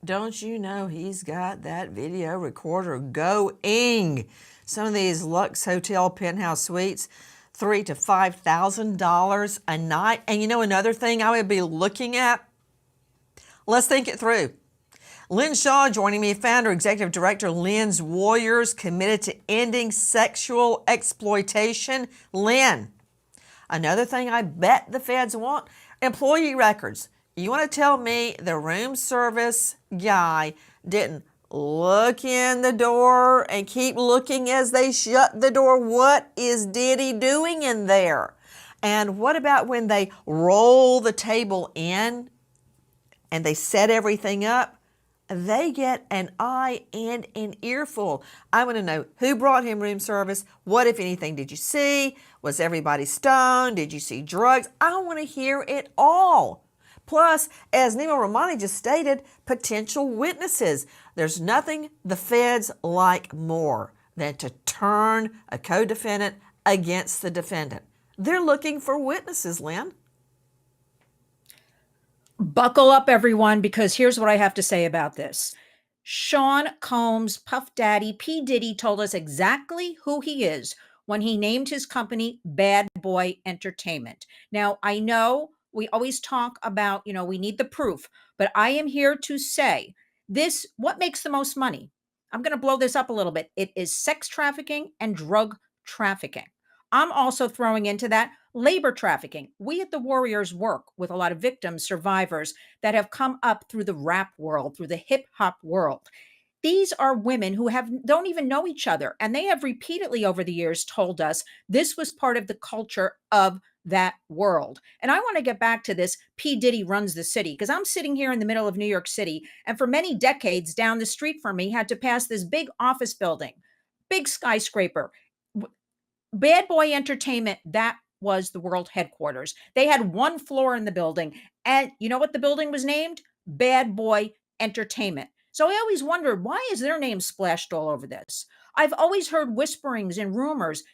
Don't you know he's got that video recorder going? Some of these Lux Hotel penthouse suites, $3,000 to $5,000 a night. And you know another thing I would be looking at? Let's think it through. Lynn Shaw joining me, founder, executive director, Lynn's Warriors, committed to ending sexual exploitation. Lynn, another thing I bet the feds want, employee records. You want to tell me the room service guy didn't look in the door and keep looking as they shut the door? What is Diddy doing in there? And what about when they roll the table in and they set everything up? They get an eye and an earful. I want to know who brought him room service. What, if anything, did you see? Was everybody stoned? Did you see drugs? I want to hear it all. Plus, as Nemo Romani just stated, potential witnesses. There's nothing the feds like more than to turn a co-defendant against the defendant. They're looking for witnesses, Lynn. Buckle up, everyone, because here's what I have to say about this. Sean Combs, Puff Daddy, P Diddy told us exactly who he is when he named his company Bad Boy Entertainment. Now, I know we always talk about, we need the proof, but I am here to say this, what makes the most money? I'm going to blow this up a little bit. It is sex trafficking and drug trafficking. I'm also throwing into that labor trafficking. We at the Warriors work with a lot of victims, survivors that have come up through the rap world, through the hip hop world. These are women who don't even know each other. And they have repeatedly over the years told us this was part of the culture of that world. And I want to get back to this. P Diddy runs the city, because I'm sitting here in the middle of New York City. And for many decades down the street from me had to pass this big office building, big skyscraper. Bad Boy Entertainment, that was the world headquarters. They had one floor in the building. And you know what the building was named? Bad Boy Entertainment. So I always wondered, why is their name splashed all over this? I've always heard whisperings and rumors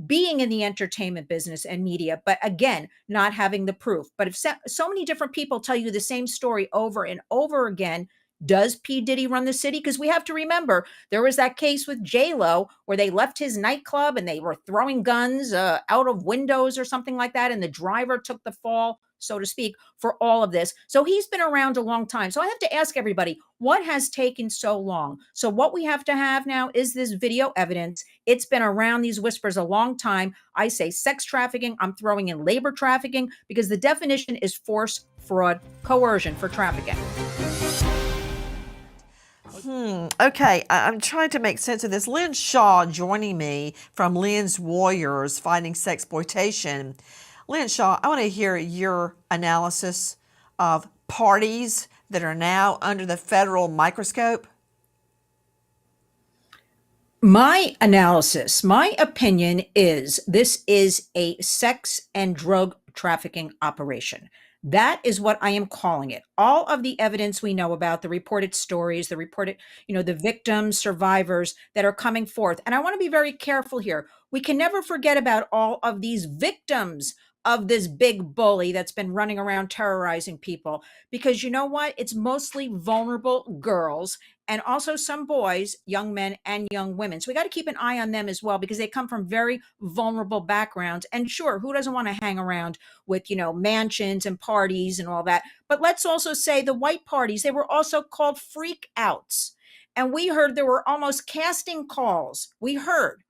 being in the entertainment business and media, but again, not having the proof. But if so many different people tell you the same story over and over again, does P Diddy run the city? Because we have to remember, there was that case with J-Lo where they left his nightclub and they were throwing guns out of windows or something like that. And the driver took the fall, so to speak, for all of this. So he's been around a long time. So I have to ask everybody, what has taken so long? So what we have to have now is this video evidence. It's been around, these whispers, a long time. I say sex trafficking. I'm throwing in labor trafficking because the definition is force, fraud, coercion for trafficking. Okay, I'm trying to make sense of this. Lynn Shaw joining me from Lynn's Warriors Fighting Sexploitation. Lynn Shaw, I want to hear your analysis of parties that are now under the federal microscope. My analysis, my opinion is this is a sex and drug trafficking operation. That is what I am calling it. All of the evidence we know about, the reported stories, the reported, the victims, survivors that are coming forth. And I want to be very careful here. We can never forget about all of these victims of this big bully that's been running around terrorizing people. Because you know what? It's mostly vulnerable girls and also some boys, young men and young women. So we got to keep an eye on them as well, because they come from very vulnerable backgrounds. And sure, who doesn't want to hang around with, mansions and parties and all that? But let's also say the white parties, they were also called freak outs. And we heard there were almost casting calls. We heard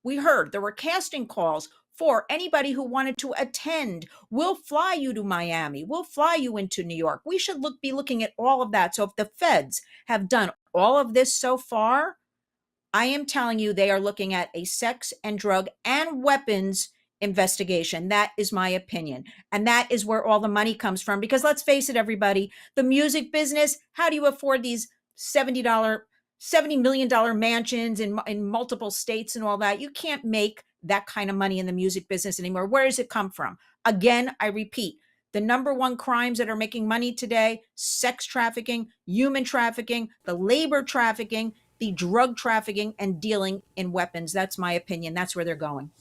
there were casting calls for anybody who wanted to attend. We'll fly you to Miami. We'll fly you into New York. We should be looking at all of that. So if the feds have done all of this so far, I am telling you, they are looking at a sex and drug and weapons investigation. That is my opinion. And that is where all the money comes from. Because let's face it, everybody, the music business, how do you afford these $70 million mansions in multiple states and all that? You can't make that kind of money in the music business anymore. Where does it come from? Again, I repeat, the number one crimes that are making money today: sex trafficking, human trafficking, the labor trafficking, the drug trafficking, and dealing in weapons. That's my opinion. That's where they're going.